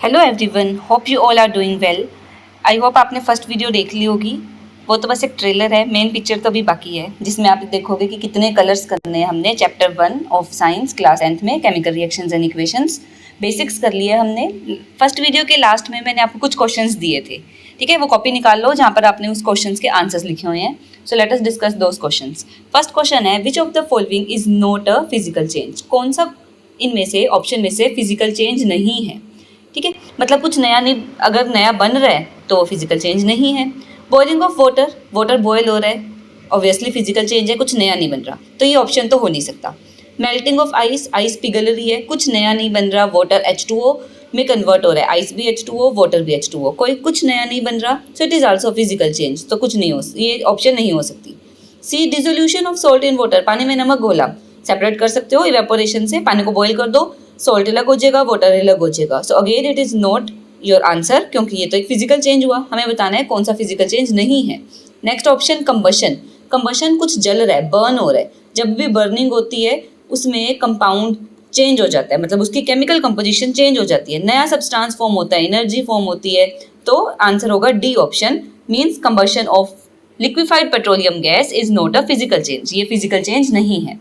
Hello everyone, hope you all are doing well. I hope आपने first video देख ली होगी। वो तो बस एक ट्रेलर है, मेन पिक्चर तो अभी बाकी है, जिसमें आप देखोगे कि कितने कलर्स करने हैं हमने। Chapter 1 of science class 10th में chemical reactions and equations basics कर लिए हमने। फर्स्ट वीडियो के लास्ट में मैंने आपको कुछ क्वेश्चंस दिए थे, ठीक है। वो कॉपी निकाल लो जहाँ पर आपने उस क्वेश्चंस के आंसर्स लिखे हुए हैं। So let us discuss those questions. First question है, which of the following is not a physical change? कौन सा इनमें से ऑप्शन में से फिजिकल चेंज नहीं है? ठीक है, मतलब कुछ नया नहीं, अगर नया बन रहा है तो फिजिकल चेंज नहीं है। Boiling of water, water boil हो रहा है, ऑब्वियसली फिजिकल चेंज है, कुछ नया नहीं बन रहा, तो ये ऑप्शन तो हो नहीं सकता। मेल्टिंग ऑफ आइस, आइस पिघल रही है, कुछ नया नहीं बन रहा, वाटर H2O में कन्वर्ट हो रहा है, आइस भी H2O, वाटर भी H2O, कोई कुछ नया नहीं बन रहा, so it is also physical change, तो कुछ नहीं हो, ये ऑप्शन नहीं हो सकती। C, dissolution of salt in water, पानी में नमक घोला, सेपरेट कर सकते हो इवेपोरेशन से, पानी को बॉईल कर दो, सॉल्ट अलग हो जाएगा, वाटर अलग हो जाएगा। So again it is not your answer, क्योंकि ये तो एक फिजिकल चेंज हुआ। हमें बताना है कौन सा फिजिकल चेंज नहीं है। नेक्स्ट ऑप्शन कंबशन, कंबशन कुछ जल रहा है, बर्न हो रहा है। जब भी बर्निंग होती है उसमें कंपाउंड चेंज हो जाता है, मतलब उसकी केमिकल कंपोजिशन चेंज हो जाती है, नया सब्सटेंस फॉर्म होता है, एनर्जी फॉर्म होती है। तो आंसर होगा D option, means combustion of liquefied petroleum gas is not a physical change, ये फिजिकल चेंज नहीं है।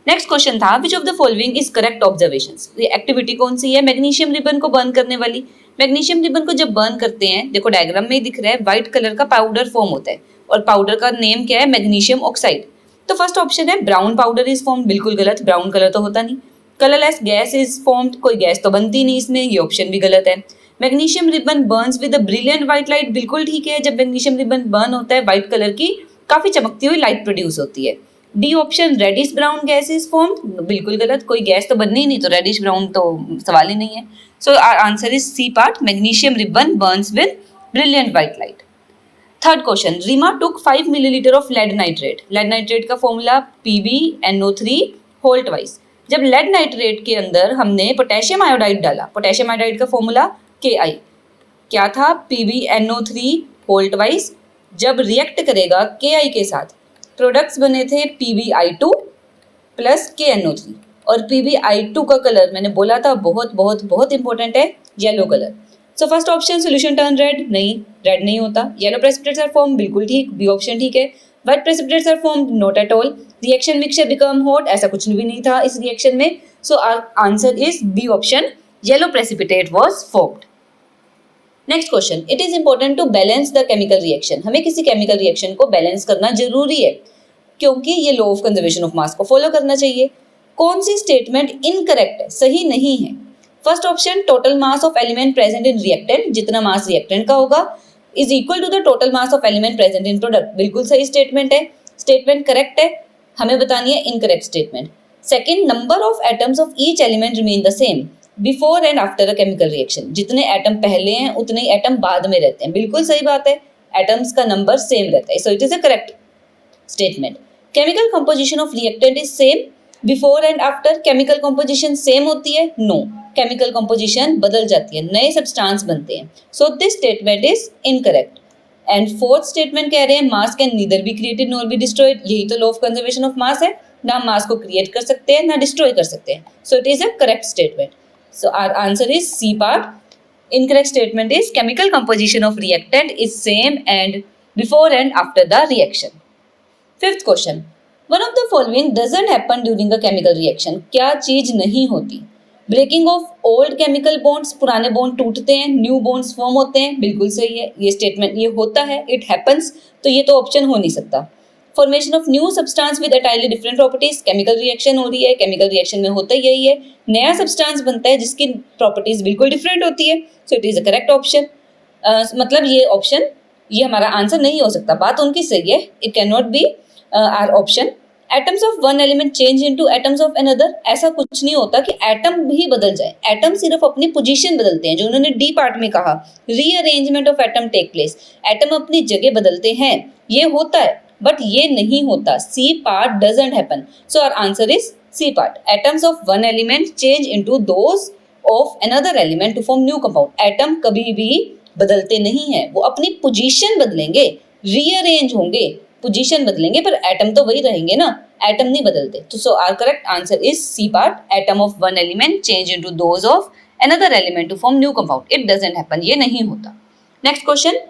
नेक्स्ट क्वेश्चन था, विच of the following is correct observations? ये एक्टिविटी कौन सी है? मैग्नीशियम रिबन को बर्न करने वाली। मैग्नीशियम रिबन को जब बर्न करते हैं, देखो डायग्राम में ही दिख रहा है, व्हाइट कलर का पाउडर फॉर्म होता है, और पाउडर का नेम क्या है? Magnesium oxide. तो फर्स्ट ऑप्शन है ब्राउन पाउडर इज फॉर्म, बिल्कुल गलत, ब्राउन कलर तो होता नहीं। कलरलेस गैस इज फॉर्म्ड, कोई गैस तो बनती नहीं इसमें, ये ऑप्शन भी गलत है। Magnesium ribbon burns with a brilliant white light, बिल्कुल ठीक है, जब मैग्नीशियम रिबन बर्न होता है व्हाइट कलर की काफी चमकती हुई लाइट प्रोड्यूस होती है। D option, reddish brown gas is formed, बिल्कुल गलत, कोई गैस तो बननी ही नहीं, तो रेडिश ब्राउन तो सवाल ही नहीं है। So answer is C part, magnesium ribbon burns with brilliant white light. Third question, Reema took 5 millilitre of lead nitrate. Lead nitrate का फॉर्मूला PbNO3 होल ट्वाइस। जब लेड नाइट्रेट के अंदर हमने पोटेशियम आयोडाइड डाला, पोटेशियम आयोडाइड का formula Ki, क्या था? PbNO3 whole twice. जब रिएक्ट करेगा Ki के साथ, प्रोडक्ट्स बने थे PbI2 प्लस KNO3, और PbI2 का कलर मैंने बोला था बहुत बहुत बहुत इंपॉर्टेंट है, yellow colour. So first option, solution turn red, नहीं, रेड नहीं होता। येलो प्रेसिपिटेट्स आर फॉर्म, बिल्कुल ठीक, बी ऑप्शन ठीक है। White precipitates are form, not at all. Reaction mixture become hot, ऐसा कुछ भी नहीं था इस रिएक्शन में। So answer is B option, yellow precipitate was formed. Next question, it is important to balance the chemical reaction. हमें किसी chemical reaction को बैलेंस करना जरूरी है, क्योंकि ये law of conservation of mass को फॉलो करना चाहिए। कौन सी स्टेटमेंट इनकरेक्ट है, सही नहीं है? First option, total mass of element present in reactant, जितना मास रिएक्टेंट का होगा is equal to the total mass of element present in product, बिल्कुल सही स्टेटमेंट है, स्टेटमेंट करेक्ट है। हमें बतानी है incorrect statement. Second, number of atoms of each element remain the same before and after a chemical reaction, जितने atom पहले हैं उतने ही एटम बाद में रहते हैं, बिल्कुल सही बात है, एटम्स का नंबर सेम रहता है, सो it is a correct statement. Chemical composition of reactant is same before and after, chemical composition same होती है? नो, केमिकल कंपोजिशन बदल जाती है, नए सब्सटेंस बनते हैं, so this statement is incorrect. And fourth statement कह रहे हैं, मास can neither be created nor be destroyed, यही तो law of conservation of mass है, ना हम मास को क्रिएट कर सकते हैं ना डिस्ट्रॉय कर सकते हैं, so it is a correct statement. So our answer is C part, incorrect statement is chemical composition of reactant is same and before and after the reaction. Fifth question, one of the following doesn't happen during a chemical reaction, क्या चीज नहीं होती? Breaking of old chemical bonds, पुराने bond टूटते हैं, new bonds form होते हैं, बिल्कुल सही है, ये स्टेटमेंट ये होता है, इट हैपन्स, तो ये तो ऑप्शन हो नहीं सकता। Formation of new substance with entirely different properties, chemical reaction हो रही है, केमिकल रिएक्शन में होता यही है, नया सब्सटेंस बनता है जिसकी प्रॉपर्टीज बिल्कुल डिफरेंट होती है, सो it is a correct option. मतलब ये ऑप्शन, ये हमारा आंसर नहीं हो सकता, बात उनकी सही है, it can not be our option. Atoms of one element change into atoms of another, ऐसा कुछ नहीं होता कि एटम भी बदल जाए, एटम सिर्फ अपनी पोजीशन बदलते हैं, जो उन्होंने डी पार्ट में कहा, rearrangement of atom take place, atom अपनी जगह बदलते हैं, ये होता है, बट ये नहीं होता, C part doesn't happen, so our answer is C part. Atoms of one element change into those of another element to form new compound, atom कभी भी बदलते नहीं है, वो अपनी पोजीशन बदलेंगे, रीअरेंज होंगे, पोजीशन बदलेंगे, पर एटम तो वही रहेंगे ना, एटम नहीं बदलते। तो so our correct answer is C part, atom of one element change into those of another element to form new compound. It doesn't happen. ये नहीं होता. Next question.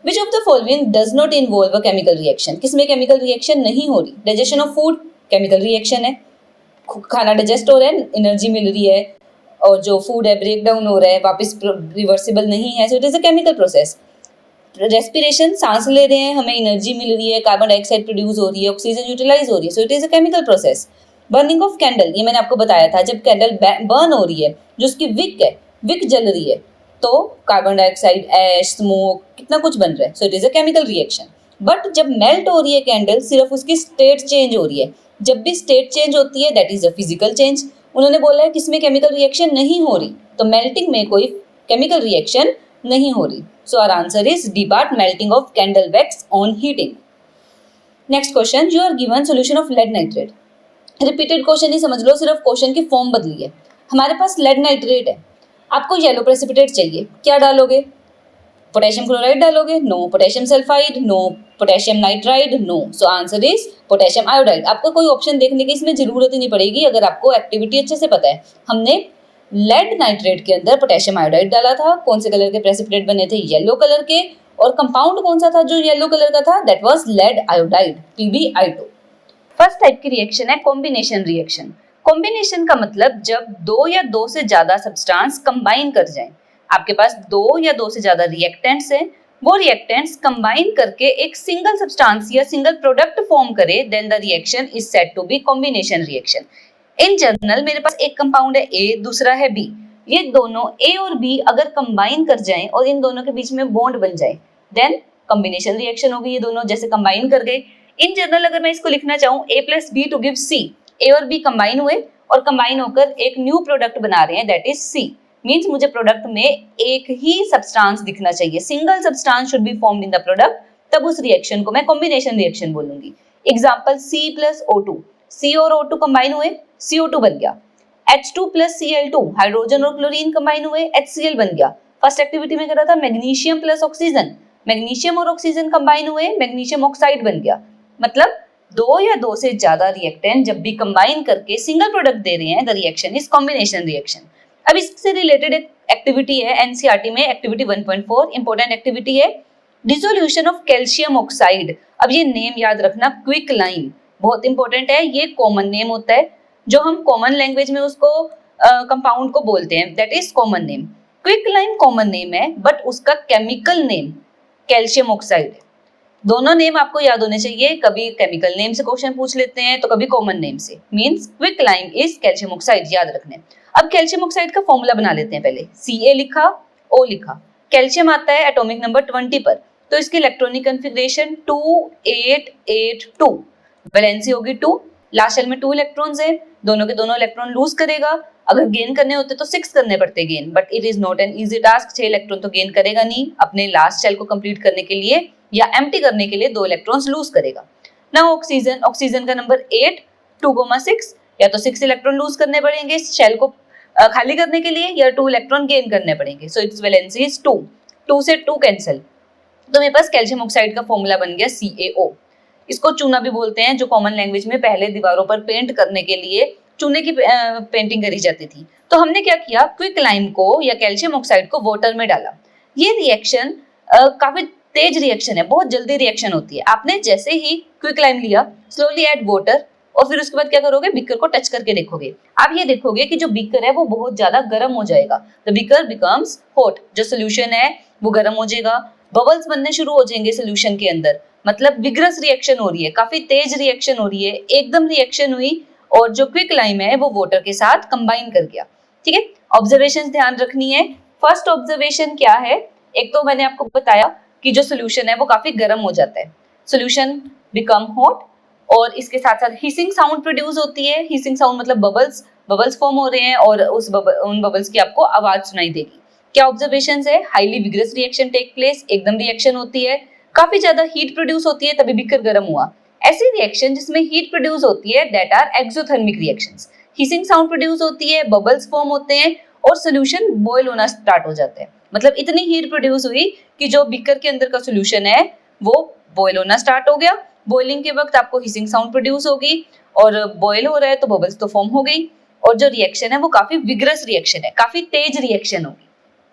Which of the following does not involve a chemical reaction? किसमें chemical reaction नहीं हो रही? Digestion of food chemical reaction है. खाना digest हो रहा है, energy मिल रही है, और जो food है break down हो रहा है, वापस reversible नहीं है, so it is a chemical process. Respiration, सांस ले रहे हैं, हमें energy मिल रही है, carbon dioxide produce हो रही है, oxygen utilize हो रही है, so it is a chemical process. Burning of candle, ये मैंने आपको बताया था, जब candle burn हो रही है, जो उसकी wick है, wick जल रही है, तो कार्बन डाइऑक्साइड, एश, स्मोक, कितना कुछ बन रहा है, सो it is a chemical reaction. But जब मेल्ट हो रही है कैंडल, सिर्फ उसकी स्टेट चेंज हो रही है. जब भी स्टेट चेंज होती है that is a physical change. उन्होंने बोला है कि इसमें केमिकल रिएक्शन नहीं हो रही, तो मेल्टिंग में कोई केमिकल रिएक्शन नहीं हो रही. So our answer is D part, melting of candle wax on heating. Next question, you are given solution of lead nitrate. Repeated question ही समझ लो, सिर्फ क्वेश्चन की फॉर्म बदली है. हमारे पास लेड नाइट्रेट है, आपको येलो प्रेसिपिटेट चाहिए, क्या डालोगे? पोटेशियम क्लोराइड डालोगे? No. Potassium sulphide? No. Potassium nitride? No. So answer is potassium iodide. आपको कोई ऑप्शन देखने की इसमें जरूरत ही नहीं पड़ेगी अगर आपको एक्टिविटी अच्छे से पता है. हमने लेड नाइट्रेट के अंदर पोटेशियम आयोडाइड डाला था. कौन से कलर के प्रेसिपिटेट बने थे? येलो कलर के. और कंपाउंड कौन सा था जो येलो कलर का था? That was lead iodide, PbI2. First type की रिएक्शन है कॉम्बिनेशन रिएक्शन. कॉम्बिनेशन का मतलब जब दो या दो से ज्यादा सब्सटेंस कंबाइन कर जाएं. आपके पास दो या दो से ज्यादा रिएक्टेंट्स हैं, वो रिएक्टेंट्स कंबाइन करके एक सिंगल सब्सटेंस या सिंगल प्रोडक्ट फॉर्म करे, then the reaction is said to be combination reaction. In general मेरे पास एक कंपाउंड है A, दूसरा है B. ये दोनों A और B अगर कंबाइन कर जाएं और इन दोनों के बीच में बॉन्ड बन जाए, देन कॉम्बिनेशन रिएक्शन होगी. ये दोनों जैसे कंबाइन कर गए. इन जनरल अगर मैं इसको लिखना चाहूँ A+B to give C, A और B कंबाइन हुए और कंबाइन होकर एक न्यू प्रोडक्ट बना रहे हैं, दैट इज C. मींस मुझे प्रोडक्ट में एक ही सब्सटेंस दिखना चाहिए, single substance should be formed in the product, तब उस रिएक्शन को मैं कॉम्बिनेशन रिएक्शन बोलूंगी. एग्जांपल C+O2, C और O2 कंबाइन हुए, CO2 बन गया. H2+Cl2, हाइड्रोजन और क्लोरीन कंबाइन हुए, HCl बन गया. फर्स्ट एक्टिविटी में कर रहा था मैग्नीशियम प्लस ऑक्सीजन, मैग्नीशियम और ऑक्सीजन कंबाइन हुए, मैग्नीशियम ऑक्साइड बन गया. मतलब दो या दो से ज्यादा रिएक्टेंट जब भी कंबाइन करके सिंगल प्रोडक्ट दे रहे हैं, the reaction is combination reaction. अब इससे रिलेटेड एक एक्टिविटी है एनसीईआरटी में, एक्टिविटी 1.4, इंपॉर्टेंट एक्टिविटी है डिसोल्यूशन ऑफ कैल्शियम ऑक्साइड. अब ये नेम याद रखना, क्विक लाइम, बहुत इंपॉर्टेंट है. ये कॉमन नेम होता है, जो हम कॉमन लैंग्वेज में उसको कंपाउंड को बोलते हैं, that is common name. Quick lime common name है, बट उसका केमिकल नेम कैल्शियम ऑक्साइड है. दोनों नेम आपको याद होने चाहिए, कभी केमिकल नेम से क्वेश्चन पूछ लेते हैं तो कभी कॉमन नेम से. Means quick lime is calcium oxide, याद रखने. अब कैल्शियम ऑक्साइड का फॉर्मूला बना लेते हैं. पहले Ca लिखा, O लिखा. कैल्शियम आता है एटॉमिक नंबर 20 पर, तो इसकी इलेक्ट्रॉनिक कॉन्फ़िगरेशन 2882. वैलेंसी होगी 2, लास्ट शेल में 2 इलेक्ट्रॉन्स है, दोनों के दोनों इलेक्ट्रॉन लूज करेगा. अगर गेन करने होते तो 6 करने पड़ते gain, but it is not an easy task. 6 electron तो गेन करेगा नहीं, अपने लास्ट शेल को कंप्लीट करने के लिए या एम्प्टी करने के लिए 2 इलेक्ट्रॉन्स लूज करेगा. ना ऑक्सीजन, ऑक्सीजन का नंबर 8, 2,6, या तो 6 इलेक्ट्रॉन लूज करने पड़ेंगे शेल को खाली करने के लिए, या 2 इलेक्ट्रॉन गेन करने पड़ेंगे. सो इट्स वैलेंसी इज 2, 2 से 2 कैंसिल, तो मेरे पास कैल्शियम ऑक्साइड का फॉर्मूला बन गया CaO. इसको चूना भी बोलते हैं, जो कॉमन लैंग्वेज में पहले दीवारों पर पेंट करने के लिए चूने की पेंटिंग करी जाती थी. तो हमने क्या किया, क्विक लाइम को या कैल्शियम ऑक्साइड को वाटर में डाला. ये रिएक्शन काफी तेज रिएक्शन है, बहुत जल्दी रिएक्शन होती है. आपने जैसे ही क्विक लाइम लिया, स्लोली ऐड वाटर, और फिर उसके बाद क्या करोगे, बीकर को टच करके देखोगे. आप ये देखोगे कि जो बीकर है वो बहुत ज्यादा गर्म हो जाएगा. द बीकर बिकम्स हॉट, जो सोल्यूशन है वो गर्म हो जाएगा, बबल्स बनने शुरू हो जाएंगे सोल्यूशन के अंदर. मतलब विग्रस रिएक्शन हो रही है, काफी तेज रिएक्शन हो रही है, एकदम रिएक्शन हुई और जो क्विक लाइम है वो वाटर के साथ कंबाइन कर गया. ठीक है, ऑब्जर्वेशन ध्यान रखनी है. फर्स्ट ऑब्जर्वेशन क्या है, एक तो मैंने आपको बताया कि जो सोल्यूशन है वो काफी गर्म हो जाता है, सोल्यूशन बिकम हॉट, और इसके साथ साथ हिसिंग साउंड प्रोड्यूस होती है. हिसिंग साउंड मतलब बबल्स फॉर्म हो रहे हैं और उन बबल्स की आपको आवाज सुनाई देगी. क्या ऑब्जर्वेशंस है, highly vigorous reaction take place, एकदम रिएक्शन होती है, काफी ज्यादा हीट प्रोड्यूस होती है, तभी बीकर गर्म हुआ. ऐसी रिएक्शन जिसमें हीट प्रोड्यूस होती है, that are exothermic reactions. Hissing sound produce होती है, बबल्स फॉर्म होते हैं और सोल्यूशन बॉयल होना स्टार्ट हो जाता है. मतलब इतनी हीट प्रोड्यूस हुई कि जो बीकर के अंदर का सोल्यूशन है वो बॉयल होना स्टार्ट हो गया. बॉइलिंग के वक्त आपको हिसिंग साउंड प्रोड्यूस होगी और बॉयल हो रहा है तो बबल्स तो फॉर्म हो गई. और जो रिएक्शन है वो काफी विग्रस रिएक्शन है, काफी तेज रिएक्शन होगी।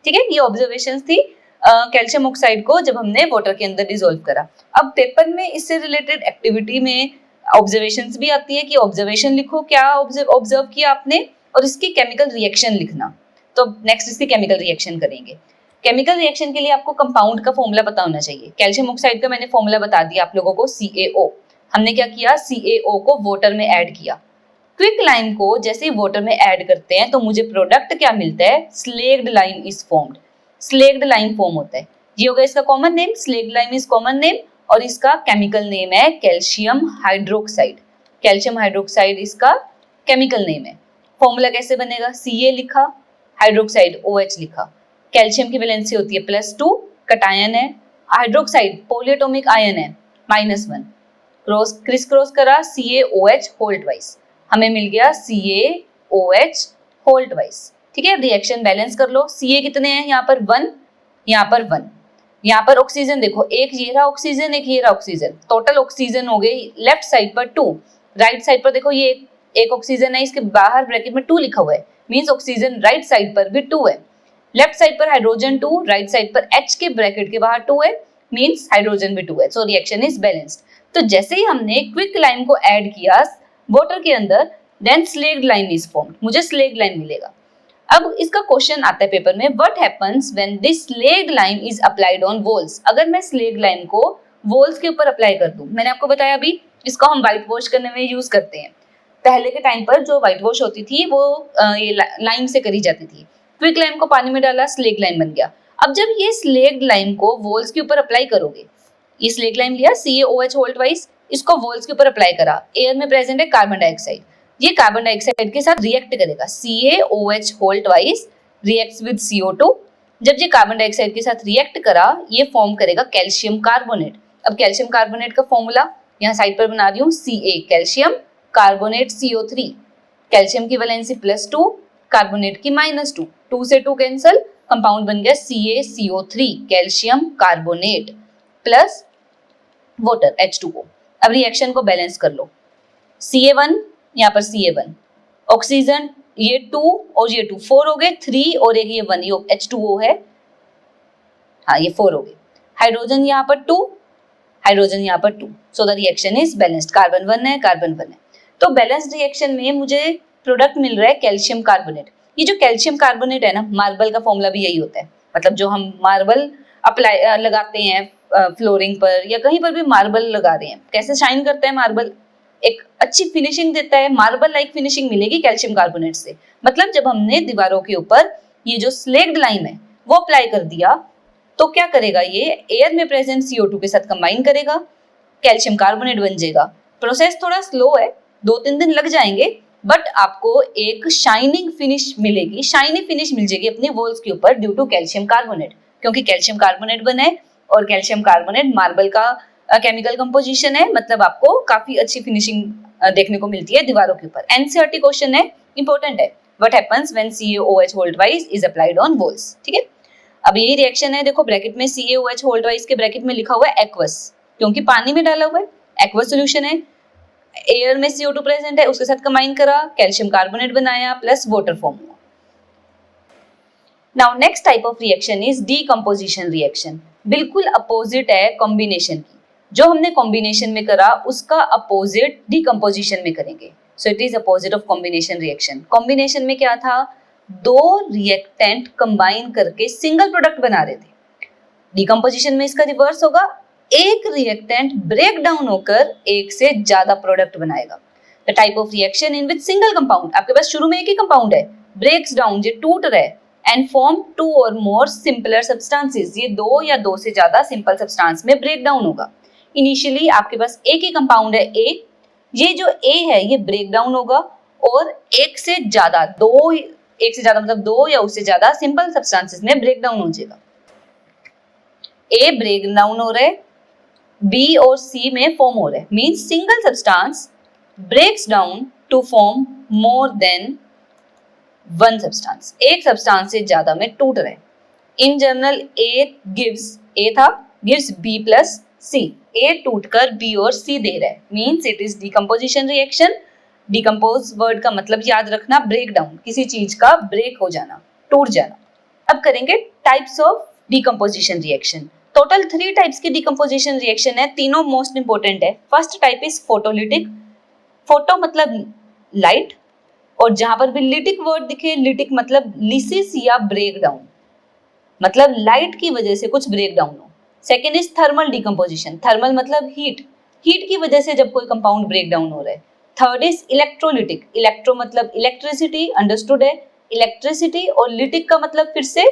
ठीक है, ये ऑब्जर्वेशंस थी कैल्शियम ऑक्साइड को जब हमने वाटर के अंदर डिसॉल्व करा। अब पेपर में इससे रिलेटेड एक्टिविटी में ऑब्जर्वेशंस भी आती है कि ऑब्जर्वेशन लिखो, क्या ऑब्जर्व किया आपने, और इसकी केमिकल रिएक्शन लिखना। तो नेक्स्ट इसकी केमिकल रिएक्शन करेंगे। केमिकल रिएक्शन के लिए आपको कंपाउंड का फॉर्मूला पता होना चाहिए। कैल्शियम ऑक्साइड का मैंने फॉर्मूला बता दिया आप लोगों को, CaO। हमने क्या किया, CaO को वाटर में ऐड किया। क्विक लाइम को जैसे ही वाटर में ऐड करते हैं तो मुझे प्रोडक्ट क्या मिलता है, slaked lime is formed. Slaked lime form होता है, ये होगा इसका common name, slaked lime is common name, और इसका केमिकल नेम है कैल्शियम हाइड्रोक्साइड। कैल्शियम हाइड्रोक्साइड इसका केमिकल नेम है। फॉर्मूला कैसे बनेगा, Ca लिखा, हाइड्रोक्साइड OH लिखा। कैल्शियम की वैलेंसी होती है +2, कटायन है, हाइड्रोक्साइड पॉलीएटॉमिक आयन है -1, क्रिस क्रॉस करा CaOH होल ट्वाइस, हमें मिल गया CaOH होल ट्वाइस। ठीक है, रिएक्शन बैलेंस कर लो। Ca कितने हैं, यहाँ पर 1, यहाँ पर 1, यहाँ पर ऑक्सीजन देखो, एक ये रहा ऑक्सीजन, एक ये रहा ऑक्सीजन, टोटल ऑक्सीजन हो गई लेफ्ट साइड पर 2, राइट साइड पर देखो ये एक ऑक्सीजन है, इसके बाहर ब्रैकेट में 2 लिखा हुआ है, मींस ऑक्सीजन राइट साइड पर भी 2 है। लेफ्ट साइड पर हाइड्रोजन 2, राइट साइड पर H के ब्रैकेट के बाहर 2 है, मींस हाइड्रोजन भी 2 है। So reaction is balanced. तो जैसे ही हमने क्विक लाइम को ऐड किया वाटर के अंदर, देन स्लेग्ड लाइम इज फॉर्म्ड, मुझे स्लेग्ड लाइम मिलेगा। अब इसका क्वेश्चन आता है पेपर में, what happens when this slaked lime is applied on walls. अगर मैं स्लेग्ड लाइम को वॉल्स के ऊपर अप्लाई कर दूं, मैंने आपको बताया अभी इसको हम व्हाइट वॉश करने में यूज करते हैं। पहले के टाइम पर जो व्हाइट वॉश होती थी वो ये लाइम से करी जाती थी। क्विक लाइम को पानी में डाला, स्लेग्ड लाइम बन गया। अब जब ये स्लेग्ड लाइम को वॉल्स के ऊपर अप्लाई करोगे, ये स्लेग्ड लाइम लिया CaOH होल ट्वाइस, इसको वॉल्स के ऊपर अप्लाई करा, एयर में प्रेजेंट है कार्बन डाइऑक्साइड, ये कार्बन डाइऑक्साइड के साथ रिएक्ट करेगा। CaOH whole twice reacts with CO2। जब ये कार्बन डाइऑक्साइड के साथ रिएक्ट करा, ये फॉर्म करेगा कैल्शियम कार्बोनेट। अब कैल्शियम कार्बोनेट का फॉर्मूला यहाँ साइड पर बना रही हूँ, Ca calcium, carbonate CO3, calcium की वैलेंसी +2, कार्बोनेट की -2, 2 से 2 कैंसिल, कंपाउंड बन गया CaCO3 calcium carbonate plus water H2O। अब रिएक्शन को बैलेंस कर लो, Ca1 यहाँ पर Ca1, ऑक्सीजन ये 2 और ये 2, 4 हो गए, 3 और एक ये 1, ये H2O है, हाँ ये 4 हो गए। हाइड्रोजन यहाँ पर 2, हाइड्रोजन यहाँ पर 2, so the reaction is balanced. Carbon 1 है, कार्बन 1 है, तो बैलेंस्ड रिएक्शन में मुझे प्रोडक्ट मिल रहा है कैल्शियम कार्बोनेट। ये जो कैल्शियम कार्बोनेट है ना, मार्बल का फॉर्मूला भी यही होता है, मतलब जो हम मार्बल अप्लाई लगाते हैं फ्लोरिंग पर या कहीं पर भी मार्बल लगा रहे हैं, कैसे शाइन करता है मार्बल, एक अच्छी फिनिशिंग देता है, मार्बल लाइक फिनिशिंग मिलेगी कैल्शियम कार्बोनेट से। मतलब जब हमने दीवारों के ऊपर ये जो स्लेग्ड लाइम है वो अप्लाई कर दिया, तो क्या करेगा, ये एयर में प्रेजेंट CO2 के साथ कंबाइन करेगा, कैल्शियम कार्बोनेट बन जाएगा। प्रोसेस थोड़ा स्लो है, 2-3 दिन लग जाएंगे, बट आपको एक शाइनिंग फिनिश मिलेगी, शाइनी फिनिश मिल जाएगी अपनी वॉल्स के ऊपर ड्यू टू कैल्शियम कार्बोनेट, क्योंकि कैल्शियम कार्बोनेट बना है और कैल्शियम कार्बोनेट मार्बल का केमिकल कंपोजिशन है, मतलब आपको काफी अच्छी फिनिशिंग देखने को मिलती है दीवारों के ऊपर। एनसीईआरटी क्वेश्चन है, इंपॉर्टेंट है, what happens when CaOH whole twice is applied on walls. ठीक है, अब यही रिएक्शन है, देखो ब्रैकेट में CaOH होल ट्वाइस के ब्रैकेट में लिखा हुआ है एक्वस, क्योंकि पानी में डाला हुआ है, एक्वस सॉल्यूशन है, एयर में CO2 प्रेजेंट है, उसके साथ कंबाइन करा, कैल्शियम कार्बोनेट बनाया प्लस वाटर फॉर्म हुआ। Now next type of reaction is decomposition reaction, बिल्कुल अपोजिट है कॉम्बिनेशन की। जो हमने कॉम्बिनेशन में करा उसका अपोजिट डीकंपोजिशन में करेंगे, सो it is opposite of combination reaction. Combination में क्या था, 2 रिएक्टेंट कंबाइन करके सिंगल प्रोडक्ट बना रहे थे। डीकंपोजिशन में इसका रिवर्स होगा, एक रिएक्टेंट ब्रेक डाउन होकर एक से ज्यादा प्रोडक्ट बनाएगा। The type of reaction in which single compound, आपके पास शुरू में एक ही कंपाउंड है, ब्रेक्स डाउन, ये टूट रहा है, एंड फॉर्म 2 और मोर सिंपलर सब्सटेंसेस, ये 2 या 2 से ज्यादा सिंपल सब्सटेंस में ब्रेक डाउन होगा। इनिशियली आपके पास एक ही कंपाउंड है A, ये जो A है ये ब्रेक डाउन होगा और एक से ज्यादा मतलब 2 या उससे ज्यादा सिंपल सब्सटेंसेस में ब्रेक डाउन हो जाएगा। A ब्रेक डाउन हो रहा है, B और C में फॉर्म हो रहा है, means single substance breaks down to form more than 1 substance, एक सब्सटेंस से ज्यादा में टूट रहा है। इन जनरल A था gives B plus C, A टूटकर B और C दे रहा है, means it is decomposition reaction. Decompose word का मतलब याद रखना ब्रेक डाउन, किसी चीज का ब्रेक हो जाना, टूट जाना। अब करेंगे types of decomposition reaction. Total 3 types की डिकम्पोजिशन रिएक्शन है, तीनों मोस्ट इंपोर्टेंट है। First type is photolytic. Photo मतलब लाइट, और जहां पर भी लिटिक वर्ड दिखे, लिटिक मतलब लिसिस या ब्रेक डाउन, मतलब लाइट की वजह से कुछ ब्रेक डाउन हो। Second is thermal decomposition. Thermal मतलब हीट, हीट की वजह से जब कोई कंपाउंड ब्रेक डाउन हो रहा है। Third is electrolytic. इलेक्ट्रो मतलब इलेक्ट्रिसिटी, अंडरस्टूड है, इलेक्ट्रिसिटी, और लिटिक का मतलब फिर से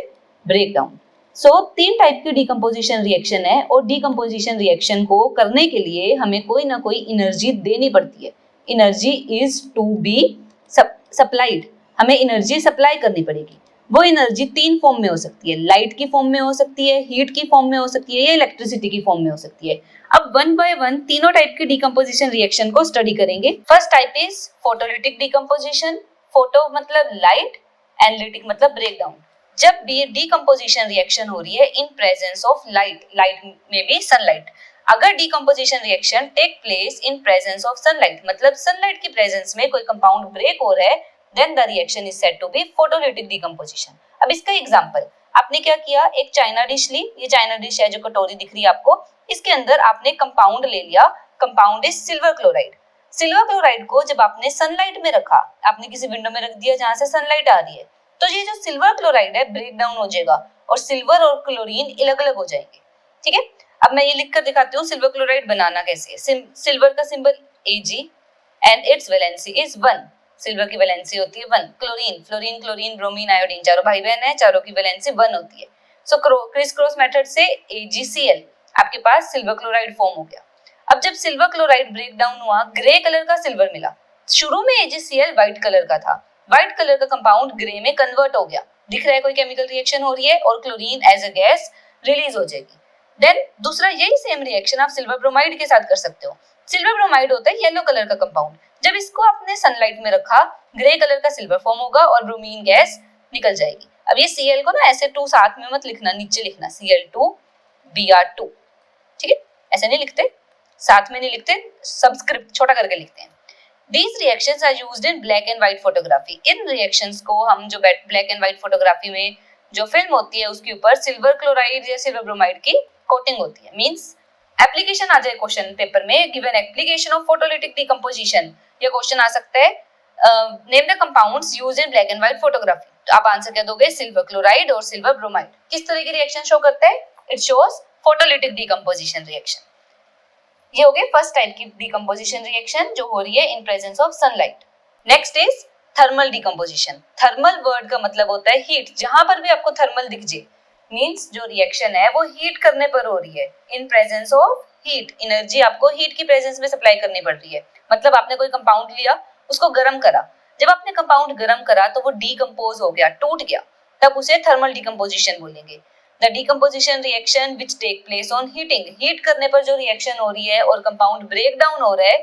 ब्रेक डाउन। सो 3 टाइप की डिकम्पोजिशन रिएक्शन है, और डिकम्पोजिशन रिएक्शन को करने के लिए हमें कोई ना कोई एनर्जी देनी पड़ती है। Energy is to be supplied, हमें एनर्जी सप्लाई करनी पड़ेगी। वो एनर्जी 3 फॉर्म में हो सकती है, लाइट की फॉर्म में हो सकती है, हीट की फॉर्म में हो सकती है, या इलेक्ट्रिसिटी की फॉर्म में हो सकती है। अब वन बाय वन तीनों टाइप की डिकम्पोजिशन रिएक्शन को स्टडी करेंगे। First type is photolytic decomposition. Photo मतलब लाइट एंड लिटिक मतलब ब्रेक डाउन। जब भी डिकम्पोजिशन रिएक्शन हो रही है in presence of light, light में भी सनलाइट, अगर decomposition reaction take place in presence of sunlight, मतलब सनलाइट की प्रेजेंस में कोई कंपाउंड ब्रेक हो रहा है, then the reaction is said to be photolytic decomposition। अब इसका एग्जांपल, आपने क्या किया, एक चाइना डिश ली, ये चाइना डिश है जो कटोरी दिख रही है आपको, इसके अंदर आपने कंपाउंड ले लिया, compound is silver chloride. Silver chloride को जब आपने सनलाइट में रखा, आपने किसी विंडो में रख दिया जहां से सनलाइट आ रही है, तो ये जो सिल्वर क्लोराइड है ब्रेक डाउन हो जाएगा और सिल्वर और क्लोरीन अलग अलग हो जाएंगे। ठीक है, अब मैं ये लिख कर दिखाती हूँ सिल्वर क्लोराइड बनाना कैसे है। सिल्वर का symbol Ag and it's valency is 1। Silver की वैलेंसी होती है 1। Chlorine, fluorine, chlorine, bromine, iodine, चारों भाई बहन है, चारों की वैलेंसी 1 होती है। सो क्रिस क्रॉस मेथड से AgCl आपके पास सिल्वर क्लोराइड फॉर्म हो गया। अब जब सिल्वर क्लोराइड ब्रेक डाउन हुआ, ग्रे कलर का सिल्वर मिला। शुरू में AgCl व्हाइट कलर का था, व्हाइट कलर का कंपाउंड ग्रे में कन्वर्ट हो गया, दिख रहा है कोई केमिकल रिएक्शन हो रही है, और chlorine as a gas release हो जाएगी। देन दूसरा यही सेम रिएक्शन आप सिल्वर ब्रोमाइड के साथ कर सकते हो। सिल्वर ब्रोमाइड होता है येलो कलर का कंपाउंड, जब इसको आपने सनलाइट में रखा, ग्रे कलर का सिल्वर फॉर्म होगा और ब्रोमीन गैस निकल जाएगी। अब ये Cl को ना ऐसे 2 साथ में मत लिखना, नीचे लिखना Cl2Br2। ठीक है, ऐसे नहीं लिखते, साथ में नहीं लिखते, सबस्क्रिप्ट छोटा करके लिखते हैं। These reactions are used in black and white photography। In reactions को हम जो black and white photography में जो फिल्म होती है उसके ऊपर सिल्वर क्लोराइड या सिल्वर ब्रोमाइड की कोटिंग होती है। मींस एप्लीकेशन आ जाए क्वेश्चन पेपर में, given application of photolytic decomposition, ये क्वेश्चन आ सकता है, name the compounds used in black and white photography. तो आप आंसर क्या दोगे, सिल्वर क्लोराइड और सिल्वर ब्रोमाइड। किस तरह की रिएक्शन शो करता है, it shows photolytic decomposition reaction. ये हो गए फर्स्ट टाइप की डिकम्पोजिशन रिएक्शन जो हो रही है in presence of sunlight. Next is thermal decomposition. Thermal word का मतलब होता है हीट, जहां पर भी आपको थर्मल दिख जाए मींस जो रिएक्शन है वो हीट करने पर हो रही है, in presence of heat. Energy आपको हीट की प्रेजेंस में सप्लाई करनी पड़ रही है, मतलब आपने कोई कंपाउंड लिया, उसको गर्म करा, जब आपने कंपाउंड गर्म करा तो वो डीकम्पोज हो गया, टूट गया, तब उसे थर्मल डिकम्पोजिशन बोलेंगे। The decomposition reaction which take place on heating, heat करने पर जो रिएक्शन हो रही है और कंपाउंड ब्रेक डाउन हो रहा है,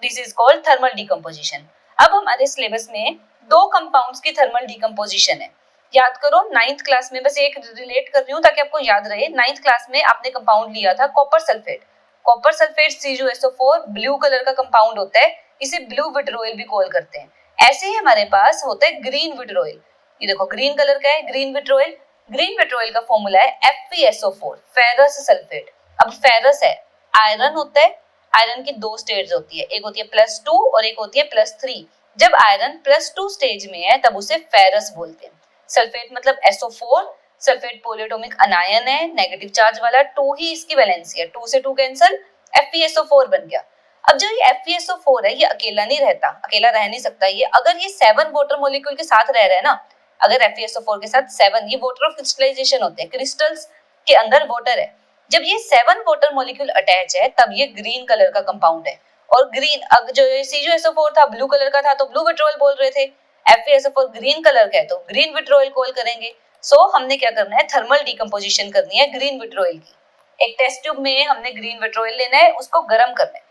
this is called thermal decomposition. अब हमारे सिलेबस में 2 कंपाउंड्स की थर्मल डिकम्पोजिशन है, याद करो 9th क्लास में, बस एक रिलेट कर रही हूँ ताकि आपको याद रहे। 9th क्लास में आपने कंपाउंड लिया था copper sulphate. Copper sulphate CuSO4 blue colour का कंपाउंड होता है, इसे ब्लू विट्रोइल भी कॉल करते हैं। ऐसे ही हमारे पास होता है ग्रीन विट्रोइल, ये देखो ग्रीन कलर का है ग्रीन विट्रोइल। ग्रीन विट्रोइल का फॉर्मूला है FeSO4 फेरस सल्फेट। अब फेरस है, आयरन होता है, आयरन की 2 स्टेज होती है, एक होती है +2 और एक होती है +3। जब आयरन +2 स्टेज में है तब उसे फेरस बोलते हैं। सल्फेट मतलब SO4, सल्फेट पॉलीएटॉमिक अनायन है, नेगेटिव चार्ज वाला, 2 ही इसकी वैलेंसी है, 2 से 2 कैंसिल, FeSO4 बन गया। अब जो ये FeSO4 है ये अकेला नहीं रहता, अकेला रह नहीं सकता ये, अगर ये 7 वाटर मॉलिक्यूल के साथ रह रहा है ना, अगर FeSO4 के साथ 7, ये वाटर ऑफ क्रिस्टलाइजेशन होते हैं, क्रिस्टल्स के अंदर वाटर है, जब ये 7 वाटर मॉलिक्यूल अटैच है तब ये ग्रीन कलर का कंपाउंड है। और ग्रीन, अब जो CuSO4 था ब्लू कलर का था तो ब्लू विट्रोइल बोल रहे थे, FeSO4 ग्रीन कलर का है तो ग्रीन विट्रोइल कॉल करेंगे। सो हमने क्या करना है, थर्मल डिकम्पोजिशन करनी है ग्रीन विट्रोइल की। एक टेस्ट ट्यूब में हमने ग्रीन विट्रोइल लेना है, उसको गर्म करना है।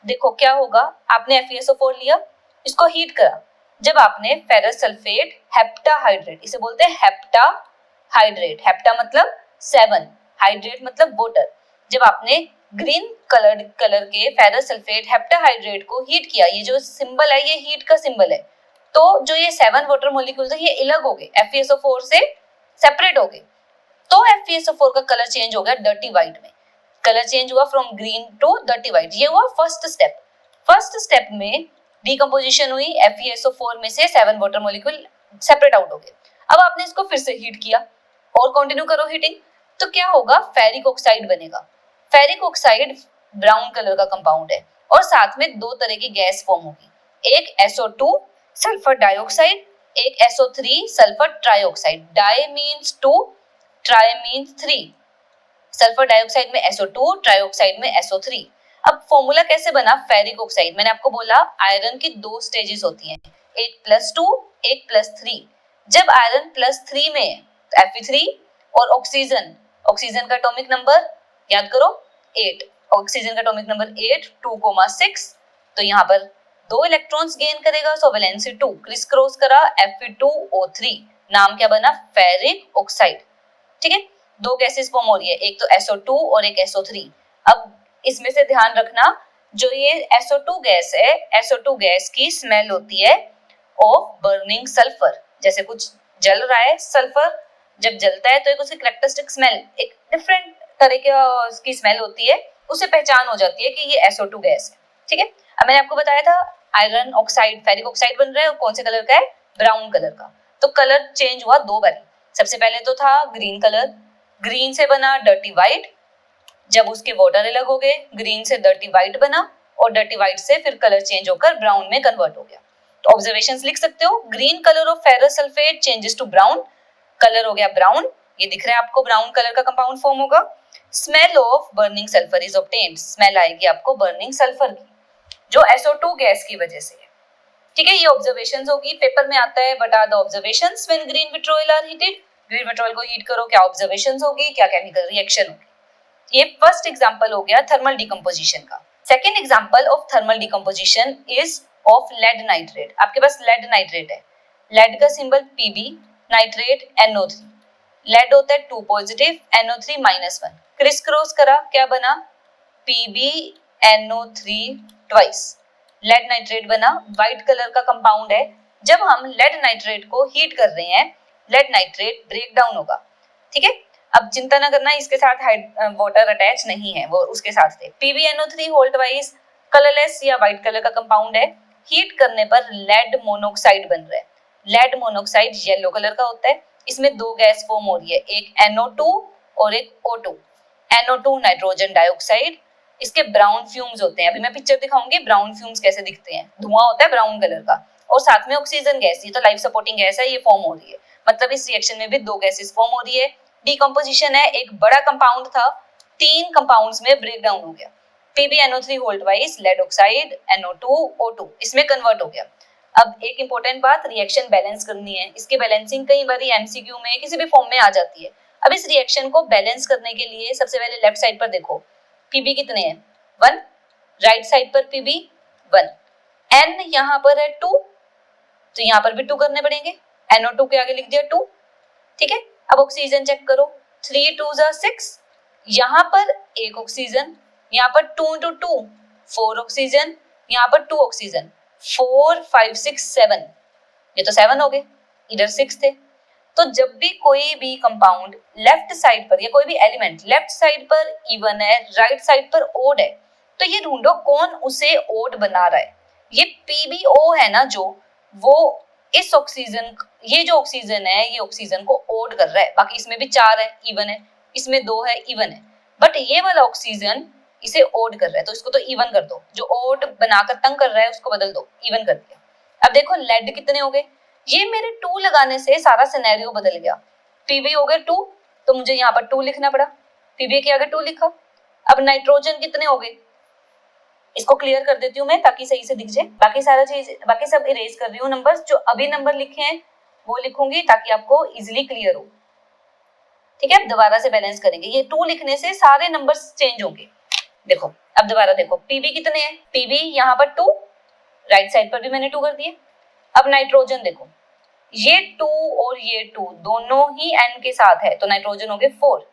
देखो क्या होगा, आपने FeSO4 लिया, इसको हीट करा, जब आपने फेरस सल्फेट हेप्टाहाइड्रेट, इसे बोलते हैं हेप्टाहाइड्रेट, हेप्टा मतलब 7, हाइड्रेट मतलब वाटर, जब आपने ग्रीन कलर के फेरस सल्फेट हेप्टाहाइड्रेट को हीट किया, ये जो सिंबल है ये हीट का सिंबल है, तो जो ये 7 वाटर मॉलिक्यूल थे ये अलग हो गए, FeSO4 से सेपरेट हो गए, तो FeSO4 का कलर चेंज हो गया डर्टी व्हाइट में, कलर चेंज हुआ from green to dirty white. ये हुआ फर्स्ट स्टेप। फर्स्ट स्टेप में डिकम्पोजिशन हुई, FeSO4 में से 7 वाटर मॉलिक्यूल सेपरेट आउट हो गए। अब आपने इसको फिर से हीट किया और कंटिन्यू करो हीटिंग, तो क्या होगा, फेरिक ऑक्साइड बनेगा। फेरिक ऑक्साइड ब्राउन कलर का कंपाउंड है और साथ में दो तरह की गैस फॉर्म होगी, एक SO2 सल्फर डाइऑक्साइड, एक SO3 sulphur trioxide. Di means 2, tri means 3। Sulphur dioxide में SO2, ट्राइऑक्साइड में SO3। अब फॉर्मूला कैसे बना, फेरिक ऑक्साइड, मैंने आपको बोला आयरन की 2 स्टेजेस होती हैं, एक +2 एक +3। जब आयरन +3 में है तो Fe3 और ऑक्सीजन का एटॉमिक नंबर याद करो 8, ऑक्सीजन का एटॉमिक नंबर 8 2,6, तो यहाँ पर 2 इलेक्ट्रॉन्स गेन करेगा, सो वैलेंसी 2, क्रिस क्रॉस करा Fe2O3, नाम क्या बना, फेरिक ऑक्साइड। ठीक है, 2 गैसेस फॉर्म हो रही है, एक तो SO2 और एक SO3। अब इसमें से ध्यान रखना, जो ये SO2 गैस है, SO2 गैस की स्मेल होती है ऑफ बर्निंग सल्फर, जैसे कुछ जल रहा है, सल्फर जब जलता है तो एक उसकी कैरेक्टरिस्टिक स्मेल, एक डिफरेंट तरह की स्मेल होती है, उससे पहचान हो जाती है कि ये SO2 गैस है। ठीक है, अब मैंने आपको बताया था आयरन ऑक्साइड, फेरिक ऑक्साइड बन रहा है, कौन से कलर का है, ब्राउन कलर का। तो कलर चेंज हुआ 2 बार। सबसे पहले तो था ग्रीन कलर, ग्रीन से बना डर्टी व्हाइट, जब उसके वाटर अलग हो गए, ग्रीन से डर्टी व्हाइट बना और डर्टी व्हाइट से फिर कलर चेंज होकर ब्राउन में कन्वर्ट हो गया। तो ऑब्जर्वेशंस लिख सकते हो, green colour of ferrous sulphate changes to brown, colour हो गया ब्राउन, ये दिख रहा है आपको, ब्राउन कलर का कंपाउंड फॉर्म होगा। Smell of burning sulphur is obtained, smell आएगी आपको बर्निंग सल्फर की, जो SO2 गैस की वजह से है। ठीक है, ये ऑब्जर्वेशंस होगी, पेपर में आता है what are the observations when green vitriol are heated, green vitriol को हीट करो, क्या ऑब्जर्वेशंस होगी, क्या केमिकल रिएक्शन होगी। ये फर्स्ट एग्जांपल हो गया थर्मल डिकम्पोजिशन का। Second example of thermal decomposition is of lead nitrate. आपके पास लेड नाइट्रेट है, लेड का symbol Pb, nitrate NO3, lead होता है 2 पॉजिटिव, NO3 -1, क्रिस क्रॉस करा, क्या बना, PbNO3 ट्वाइस, लेड नाइट्रेट बना, व्हाइट कलर का कंपाउंड है। जब हम लेड नाइट्रेट को हीट कर रहे हैं, लेड नाइट्रेट ब्रेक डाउन होगा। ठीक है, अब चिंता ना करना, इसके साथ वाटर अटैच नहीं है, वो उसके साथ थे। PbNO3 होल ट्वाइस कलरलेस या व्हाइट कलर का कंपाउंड है, हीट करने पर लेड मोनोऑक्साइड बन रहा है। लेड मोनोऑक्साइड येलो कलर का होता है, इसमें 2 गैस फॉर्म हो रही है, एक NO2 और एक O2। NO2 नाइट्रोजन डाइऑक्साइड, इसके ब्राउन फ्यूम्स होते हैं, अभी मैं पिक्चर दिखाऊंगी ब्राउन फ्यूम्स कैसे दिखते हैं, धुआं होता है ब्राउन कलर का, और साथ में ऑक्सीजन गैस, ये तो लाइफ सपोर्टिंग गैस है, ये फॉर्म हो रही है, मतलब इस रिएक्शन में भी 2 गैसेस फॉर्म हो रही है। डिकम्पोजिशन है, एक बड़ा कंपाउंड था, 3 कंपाउंड्स में ब्रेक डाउन हो गया, PbNO3 whole twice, lead oxide, NO2 O2, इसमें कन्वर्ट हो गया। अब एक इंपॉर्टेंट बात, रिएक्शन बैलेंस करनी है, इसकी बैलेंसिंग कई बार MCQ में किसी भी फॉर्म में आ जाती है। अब इस रिएक्शन को बैलेंस करने के लिए सबसे पहले लेफ्ट साइड पर देखो, Pb कितने हैं, 1, राइट साइड पर Pb 1, N यहाँ पर है 2, तो यहाँ पर भी 2 करने पड़ेंगे, NO2 के आगे लिख दिया 2। ठीक है, अब ऑक्सीजन चेक करो, 3 2 6, यहाँ पर 1 ऑक्सीजन, यहाँ पर 2 × 2 4 ऑक्सीजन, यहाँ पर 2 ऑक्सीजन, 4 5 6 7, ये तो 7 हो गए, इधर 6 थे। तो जब भी कोई भी कंपाउंड लेफ्ट साइड पर या कोई भी एलिमेंट लेफ्ट साइड पर इवन है, राइट साइड पर ओड है, तो ये ढूंढो कौन उसे ओड बना रहा है। ये PbO है ना, जो वो इस ऑक्सीजन, ये जो ऑक्सीजन है ये ऑक्सीजन को ओड कर रहा है, बाकी इसमें भी 4 है इवन है, इसमें 2 है इवन है, बट ये वाला ऑक्सीजन इसे ओड कर रहा है, तो इसको तो इवन कर दो, जो ओड बनाकर तंग कर रहा है उसको बदल दो, इवन कर दिया। अब देखो लेड कितने हो गए, ये मेरे 2 लगाने से सारा सिनेरियो बदल गया। Pb हो गए 2, तो मुझे यहाँ पर 2 लिखना पड़ा, Pb के आगे 2 लिखा। अब नाइट्रोजन कितने हो गए, इसको क्लियर कर देती हूँ मैं ताकि सही से दिख जाए, बाकी सारा चीज बाकी सब इरेज कर रही हूँ, नंबर्स जो अभी नंबर लिखे हैं वो लिखूंगी ताकि आपको इजिली क्लियर हो। ठीक है, अब दोबारा से बैलेंस करेंगे, ये 2 लिखने से सारे नंबर्स चेंज होंगे। देखो अब दोबारा देखो, Pb कितने हैं, Pb यहाँ पर 2, राइट साइड पर भी मैंने 2 कर दिए। अब नाइट्रोजन देखो, ये 2 और ये 2 दोनों ही N के साथ है, तो नाइट्रोजन हो गए 4,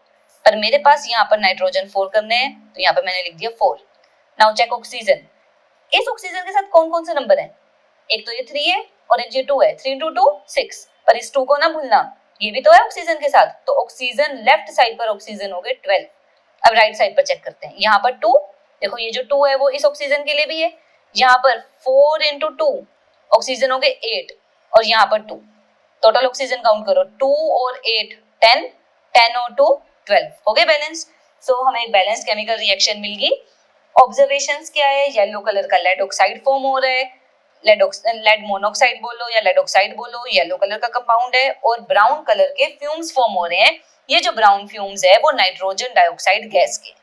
पर मेरे पास यहाँ पर नाइट्रोजन 4 करने हैं, तो यहाँ पर मैंने लिख दिया 4। Now check oxygen. इस ऑक्सीजन के साथ कौन कौन से नंबर है? एक तो ये 3 है और एक ये 2 है। 3 × 2 6, पर इस 2 को ना भूलना, ये भी तो है ऑक्सीजन के साथ। तो ऑक्सीजन लेफ्ट साइड पर ऑक्सीजन हो गए 12। अब राइट साइड पर चेक करते हैं। यहाँ पर 2, देखो ये जो 2 है वो इस ऑक्सीजन के लिए भी है। यहाँ पर 4 × 2 ऑक्सीजन हो गए 8 और यहाँ पर 2। टोटल ऑक्सीजन काउंट करो, 2 और 8 10, 10 और 2 12, हो गए बैलेंस। सो हमें एक बैलेंस केमिकल रिएक्शन मिल गई। ऑब्जर्वेशंस क्या है? येलो कलर का लेड ऑक्साइड फॉर्म हो रहा है, लेड मोनोक्साइड बोलो या लेड ऑक्साइड बोलो, येलो कलर का कंपाउंड है, और ब्राउन कलर के फ्यूम्स फॉर्म हो रहे हैं। ये जो ब्राउन फ्यूम्स है वो नाइट्रोजन डाइऑक्साइड गैस के।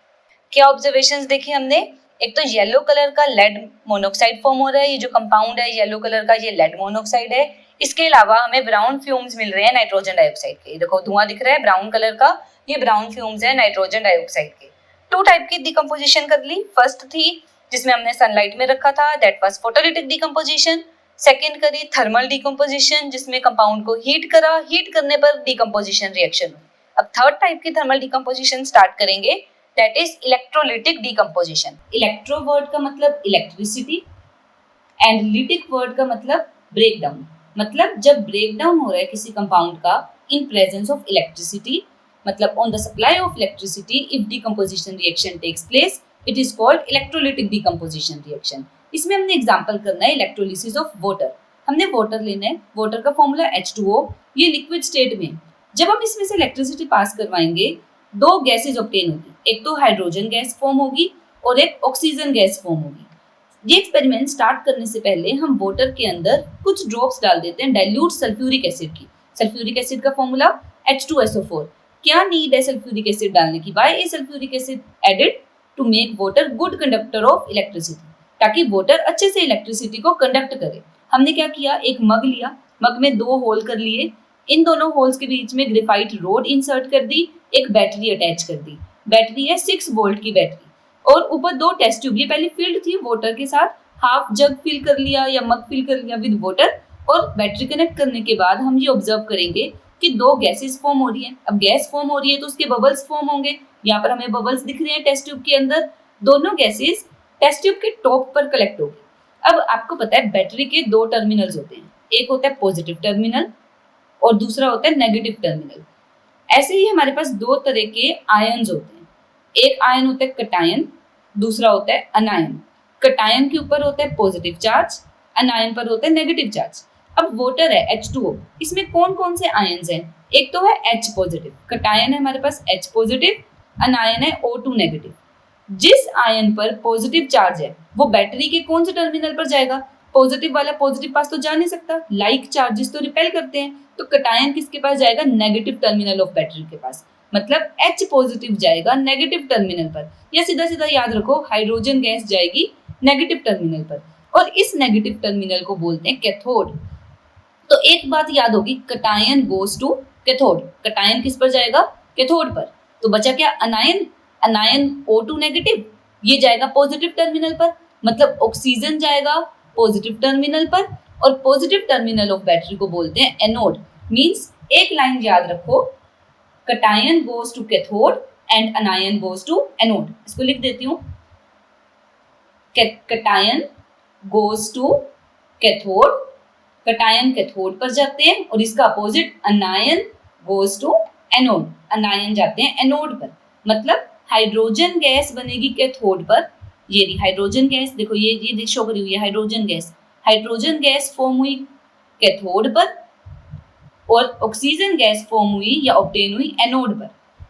क्या ऑब्जर्वेशंस देखी हमने? एक तो येलो कलर का लेड मोनोक्साइड फॉर्म हो रहा है, ये जो कंपाउंड है येलो कलर का ये लेड मोनोक्साइड है। इसके अलावा हमें ब्राउन फ्यूम्स मिल रहे हैं नाइट्रोजन डाइऑक्साइड के। देखो धुआं दिख रहा है ब्राउन कलर का, ये ब्राउन फ्यूम्स है नाइट्रोजन डाइऑक्साइड के। 2 टाइप की डिकम्पोजिशन कर ली। फर्स्ट थी जिसमें हमने सनलाइट में रखा था, that was photolytic decomposition. Second करी थर्मल डिकम्पोजिशन, जिसमें कंपाउंड को हीट करा, हीट करने पर डिकम्पोजिशन रिएक्शन हुई। अब थर्ड टाइप की थर्मल डिकम्पोजिशन स्टार्ट करेंगे, that is electrolytic decomposition. Electro word का मतलब इलेक्ट्रिसिटी एंड लिटिक वर्ड का मतलब ब्रेक डाउन। मतलब जब ब्रेक डाउन हो रहा है किसी कंपाउंड का इन प्रेजेंस ऑफ इलेक्ट्रिसिटी, मतलब on the supply of electricity, if decomposition reaction takes place, it is called electrolytic decomposition reaction. इसमें हमने एग्जांपल करना है इलेक्ट्रोलिसिस ऑफ वाटर। हमने वाटर लेना है, वाटर का फॉर्मूला H2O, ये लिक्विड स्टेट में जब हम इसमें से इलेक्ट्रिसिटी पास करवाएंगे 2 गैसेज ऑब्टेन होगी, एक तो हाइड्रोजन गैस फॉर्म होगी और एक ऑक्सीजन गैस फॉर्म होगी। ये एक्सपेरिमेंट स्टार्ट करने से पहले हम वाटर के अंदर कुछ ड्रॉप्स डाल देते हैं डाइल्यूट सल्फ्यूरिक एसिड की। सल्फ्यूरिक एसिड का फॉर्मूला H2SO4। क्या नीड है सल्फ्यूरिक एसिड डालने की? Why is sulphuric acid added? To make water good conductor of electricity, ताकि वाटर अच्छे से इलेक्ट्रिसिटी को कंडक्ट करे। हमने क्या किया, एक मग लिया, मग में 2 होल कर लिए, इन दोनों होल्स के बीच में ग्रेफाइट रोड इंसर्ट कर दी, एक बैटरी अटैच कर दी। बैटरी है 6 वोल्ट की बैटरी, और ऊपर 2 टेस्ट ट्यूब। ये पहले फिल्ड थी वाटर के साथ, हाफ जग फिल कर लिया या मग फिल कर लिया विद वाटर, और बैटरी कनेक्ट करने के बाद हम ये ऑब्जर्व करेंगे कि 2 गैसेस फॉर्म हो रही है। अब गैस फॉर्म हो रही है तो उसके बबल्स फॉर्म होंगे। यहाँ पर हमें बबल्स दिख रहे हैं टेस्ट ट्यूब के अंदर। दोनों गैसेस टेस्ट ट्यूब के टॉप पर कलेक्ट होगी। अब आपको पता है बैटरी के 2 टर्मिनल्स होते हैं, एक होता है पॉजिटिव टर्मिनल और दूसरा होता है नेगेटिव टर्मिनल। ऐसे ही हमारे पास 2 तरह के आयन्स होते हैं। एक आयन होता है कटायन, दूसरा होता है अनायन। कटायन के ऊपर होता है पॉजिटिव चार्ज, अनायन पर होता है नेगेटिव चार्ज। अब वाटर है H2O, इसमें कौन कौन से आयन्स हैं? एक तो है H पॉजिटिव, कटायन है हमारे पास H पॉजिटिव, अनायन है O2 नेगेटिव। जिस आयन पर पॉजिटिव चार्ज है वो बैटरी के कौन से टर्मिनल पर जाएगा? पॉजिटिव वाला पॉजिटिव पास तो जा नहीं सकता, लाइक चार्जेस तो रिपेल करते हैं, तो कटायन किसके पास जाएगा? नेगेटिव टर्मिनल ऑफ बैटरी के पास। मतलब H पॉजिटिव जाएगा नेगेटिव टर्मिनल पर, या सीधा सीधा याद रखो हाइड्रोजन गैस जाएगी नेगेटिव टर्मिनल पर, और इस नेगेटिव टर्मिनल को बोलते हैं कैथोड। तो एक बात याद होगी, cation goes to cathode. Cation किस पर जाएगा? कैथोड पर। तो बचा क्या? अनायन। अनायन O2 नेगेटिव, ये जाएगा पॉजिटिव टर्मिनल पर। मतलब ऑक्सीजन जाएगा पॉजिटिव टर्मिनल पर, और पॉजिटिव टर्मिनल ऑफ बैटरी को बोलते हैं एनोड। मींस एक लाइन याद रखो, cation goes to cathode and anion goes to anode. इसको लिख देती हूँ, cation goes to cathode, cation cathode पर जाते हैं, और इसका opposite anion goes to anode, anion जाते हैं एनोड पर। मतलब हाइड्रोजन गैस बनेगी कैथोड पर। ये रही हाइड्रोजन गैस, देखो ये शो करी हुई है hydrogen gas. Hydrogen gas form हुई कैथोड पर, और ऑक्सीजन गैस फॉर्म हुई या ऑब्टेन हुई एनोड पर।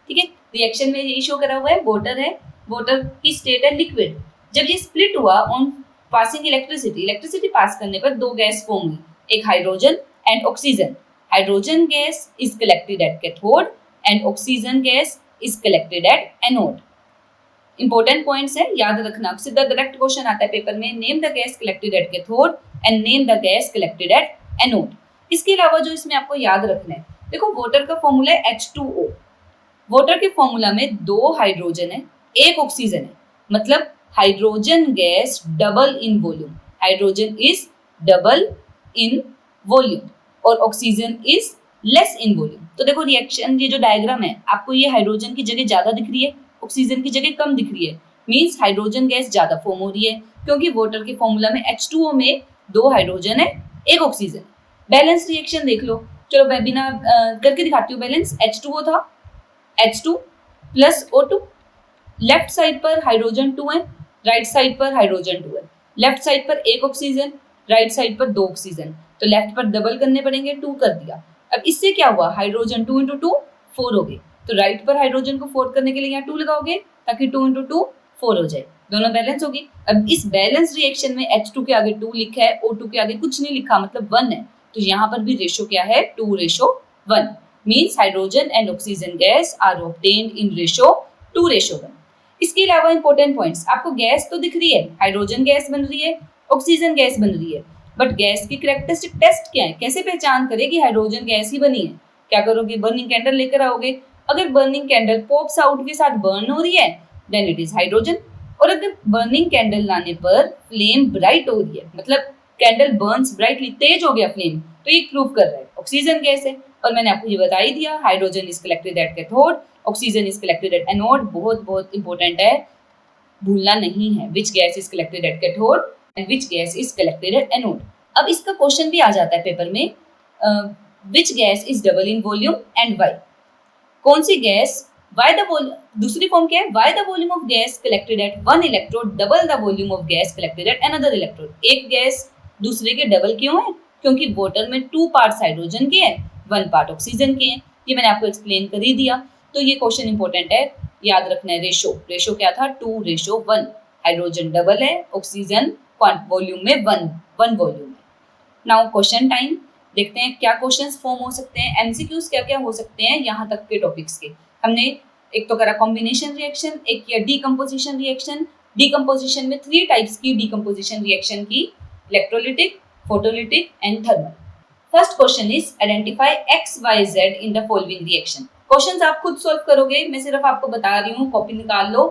ठीक है, रिएक्शन में यही शो करा हुआ है, वाटर है, वाटर की स्टेट है लिक्विड। जब ये स्प्लिट हुआ on passing electricity, electricity pass करने पर 2 गैस फॉर्म हुई, एक hydrogen and oxygen. Hydrogen gas is collected at cathode and oxygen gas is collected at anode. Important points है, याद रखना। सीधा डायरेक्ट क्वेश्चन आता है पेपर में, name the gas collected at cathode and name the gas collected at anode. इसके अलावा जो इसमें आपको याद रखना है, देखो वाटर का फॉर्मूला है H2O। वाटर के फॉर्मूला में 2 हाइड्रोजन है, 1 ऑक्सीजन है। मतलब hydrogen gas double in volume, hydrogen is double in volume, और oxygen is less in volume. तो देखो रिएक्शन, ये जो डायग्राम है आपको ये हाइड्रोजन की जगह ज्यादा दिख रही है, ऑक्सीजन की जगह कम दिख रही है, मीन्स हाइड्रोजन गैस ज्यादा फॉर्म हो रही है, क्योंकि वाटर के फॉर्मूला में H2O में 2 हाइड्रोजन है 1 ऑक्सीजन। बैलेंस रिएक्शन देख लो, चलो मैं बिना करके दिखाती हूँ। बैलेंस H2O था, H2 plus O2, left side पर हाइड्रोजन 2 है, राइट साइड पर हाइड्रोजन 2 है, लेफ्ट साइड पर 1 ऑक्सीजन, राइट साइड पर 2 ऑक्सीजन, तो लेफ्ट पर डबल करने पड़ेंगे, 2 कर दिया। अब इससे क्या हुआ, हाइड्रोजन 2 × 2 4 हो गए, तो राइट पर हाइड्रोजन को 4 करने के लिए यहाँ 2 लगाओगे ताकि 2 × 2 4 हो जाए, दोनों बैलेंस होगी। अब इस बैलेंस रिएक्शन में H2 के आगे 2 लिखा है, O2 के आगे कुछ नहीं लिखा, मतलब 1 है, तो यहाँ पर भी रेशो क्या है, 2:1, means hydrogen and oxygen gas are obtained in ratio 2:1। इसके अलावा इंपॉर्टेंट पॉइंट्स, आपको गैस तो दिख रही है, हाइड्रोजन गैस बन रही है, ऑक्सीजन गैस बन रही है, बट गैस की कैरेक्टरिस्टिक टेस्ट क्या है, कैसे पहचान करें कि हाइड्रोजन गैस ही बनी है? क्या करोगे, बर्निंग कैंडल लेकर आओगे, अगर बर्निंग कैंडल पॉप्स आउट के साथ बर्न हो रही है देन इट इज हाइड्रोजन, और अगर बर्निंग कैंडल लाने पर फ्लेम ब्राइट हो रही है, मतलब कैंडल बर्न्स ब्राइटली, तेज हो गया फ्लेम, तो ये प्रूव कर रहा है ऑक्सीजन गैस है। और मैंने आपको ये बता ही दिया, hydrogen is collected at cathode, oxygen is collected at anode, बहुत बहुत इंपॉर्टेंट है, भूलना नहीं है, which gas is collected at cathode and which gas is collected at anode. अब इसका क्वेश्चन भी आ जाता है पेपर में, which gas is double in volume and why, कौन सी गैस, why the दूसरी फॉर्म क्या है, why the volume of gas collected at one electrode double the volume of gas collected at another electrode, एक gas दूसरे के double क्यों है, क्योंकि वाटर में 2 पार्ट्स हाइड्रोजन के हैं, 1 पार्ट ऑक्सीजन के हैं, ये मैंने आपको एक्सप्लेन कर ही दिया। तो ये क्वेश्चन इंपॉर्टेंट है, याद रखना है। रेशो क्या था, 2:1, हाइड्रोजन डबल है, ऑक्सीजन वॉल्यूम में 1 वॉल्यूम है। नाउ क्वेश्चन टाइम, देखते हैं क्या क्वेश्चंस फॉर्म हो सकते हैं, एमसीक्यूज क्या क्या हो सकते हैं यहाँ तक के टॉपिक्स के। हमने एक तो करा कॉम्बिनेशन रिएक्शन, एक किया डीकम्पोजिशन रिएक्शन। डीकम्पोजिशन में 3 टाइप्स की डीकम्पोजिशन रिएक्शन की, electrolytic, photolytic and thermal. First question is identify X Y Z in the following reaction. Questions आप खुद सॉल्व करोगे, मैं सिर्फ आपको बता रही हूँ, कॉपी निकाल लो,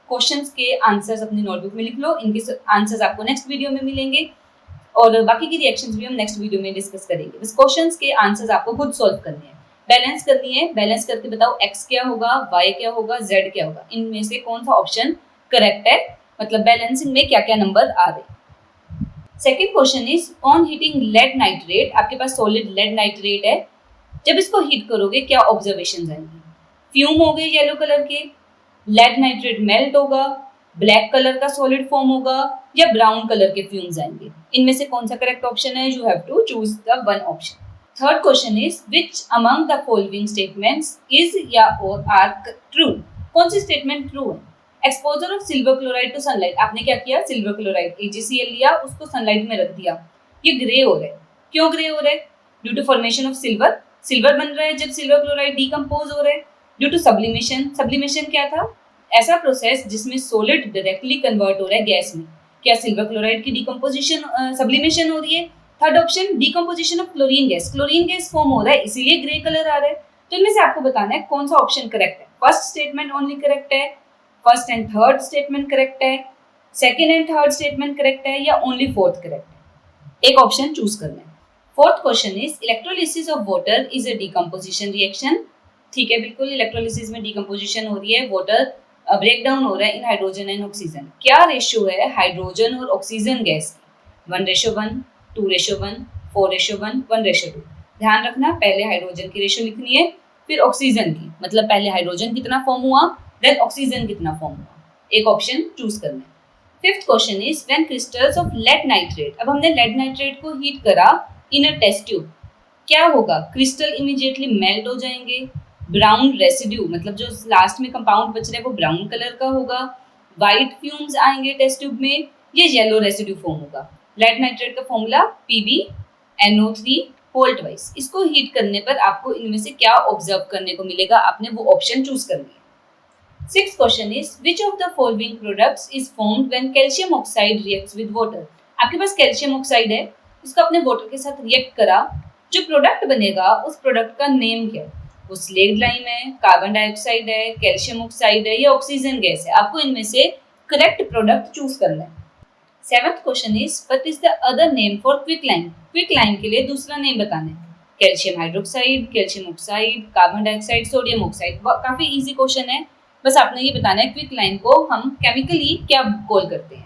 क्वेश्चंस के आंसर्स अपनी नोटबुक में लिख लो, इनके आंसर्स आपको नेक्स्ट वीडियो में मिलेंगे और बाकी की रिएक्शंस भी हम नेक्स्ट वीडियो में डिस्कस करेंगे। बस क्वेश्चंस के आंसर्स आपको खुद सॉल्व करने हैं, बैलेंस करनी है, बैलेंस करके बताओ x क्या होगा, y क्या होगा, z क्या होगा, इनमें से कौन सा ऑप्शन करेक्ट है, मतलब बैलेंसिंग में क्या क्या नंबर आ रहे। Second question is on heating lead nitrate, आपके पास सॉलिड लेड नाइट्रेट है, जब इसको हीट करोगे क्या ऑब्जर्वेशन आएंगे, फ्यूम हो गए येलो कलर के, लेड नाइट्रेट मेल्ट होगा, ब्लैक कलर का सॉलिड फॉर्म होगा या ब्राउन कलर के फ्यूम्स आएंगे, इनमें से कौन सा करेक्ट ऑप्शन है, you have to choose the one option. Third question is which among the following statements is या और आर ट्रू, कौन सी स्टेटमेंट ट्रू है। Exposure of silver chloride to sunlight, आपने क्या किया, सिल्वर क्लोराइड AgCl लिया, उसको सनलाइट में रख दिया, ये ग्रे हो रहा है, क्यों ग्रे हो रहा है, due to formation of silver, silver बन रहा है जब सिल्वर क्लोराइड डिकम्पोज हो रहा है, ड्यू टू सब्लिमेशन, सब्लिमेशन क्या था, ऐसा प्रोसेस जिसमें सॉलिड डायरेक्टली कन्वर्ट हो रहा है गैस में, क्या सिल्वर क्लोराइड की डिकम्पोजिशन सब्लिमेशन हो रही है। Third option decomposition of chlorine gas, chlorine gas form हो रहा है इसीलिए ग्रे कलर आ रहा है। तो इनमें से आपको बताना है कौन सा ऑप्शन करेक्ट है, फर्स्ट स्टेटमेंट ओनली करेक्ट है, first and third statement correct है, second and third statement correct है या ओनली फोर्थ करेक्ट है, एक ऑप्शन चूज करना है। Fourth question is electrolysis of water is a decomposition reaction, ठीक है बिल्कुल, इलेक्ट्रोलिसिस में डिकम्पोजिशन हो रही है, वाटर ब्रेक डाउन हो रहा है इन हाइड्रोजन एंड ऑक्सीजन। क्या रेशियो है हाइड्रोजन और ऑक्सीजन गैस की, 1:1, 2:1, 4:1, 1:2। ध्यान रखना, पहले हाइड्रोजन की रेशियो लिखनी है फिर ऑक्सीजन की, मतलब पहले हाइड्रोजन कितना फॉर्म हुआ देन ऑक्सीजन कितना फॉर्म हुआ, एक ऑप्शन चूज करना है। Fifth question is when crystals of lead nitrate, अब हमने लेड नाइट्रेट को हीट करा इन अ टेस्ट ट्यूब, क्या होगा, क्रिस्टल इमीडिएटली मेल्ट हो जाएंगे, ब्राउन रेसिड्यू मतलब जो लास्ट में कंपाउंड बच रहा है वो ब्राउन कलर का होगा, व्हाइट फ्यूम्स आएंगे टेस्ट ट्यूब में, ये येलो रेसिड्यू फॉर्म होगा। लेड नाइट्रेट का फॉर्मूला PbNO3 होल ट्वाइस, इसको हीट करने पर आपको इनमें से क्या ऑब्जर्व करने को मिलेगा, आपने वो ऑप्शन चूज करनी है। Sixth question is which of the following products is formed when calcium oxide reacts with water, आपके पास कैल्शियम ऑक्साइड है, इसको अपने वाटर के साथ रिएक्ट करा, जो प्रोडक्ट बनेगा उस प्रोडक्ट का नेम क्या है, वो स्लेट लाइम है, कार्बन डाइऑक्साइड है, कैल्शियम ऑक्साइड है या ऑक्सीजन गैस है, आपको इनमें से करेक्ट प्रोडक्ट चूज करना है। Seventh question is what is the other name for quick lime, quick lime के लिए दूसरा नेम बताना है, calcium hydroxide, calcium oxide, carbon dioxide, sodium oxide. काफी इजी क्वेश्चन है, बस आपने ये बताना है क्विक लाइन को हम केमिकली क्या कॉल करते हैं।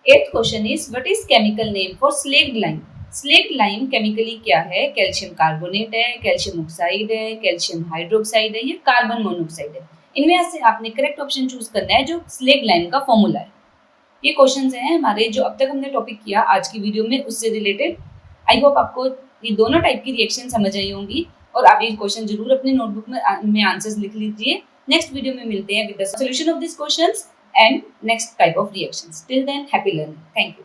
8th question is what is chemical name for slaked lime. Slaked lime chemically क्या है? कैल्शियम कार्बोनेट है, कैल्शियम ऑक्साइड है, कैल्शियम हाइड्रोक्साइड है या कार्बन मोनोऑक्साइड है। इनमें से आपने करेक्ट ऑप्शन चूज करना है जो स्लेक्ड लाइम का फॉर्मूला है। ये क्वेश्चंस हैं हमारे जो अब तक हमने टॉपिक किया आज की वीडियो में उससे रिलेटेड। आई होप आपको ये दोनों टाइप की रिएक्शन समझ आई होंगी और आप ये क्वेश्चन जरूर अपने नोटबुक में आंसर्स लिख लीजिए। नेक्स्ट वीडियो में मिलते हैं with the solution of this questions and next type of reactions. Till then, happy learning. Thank you.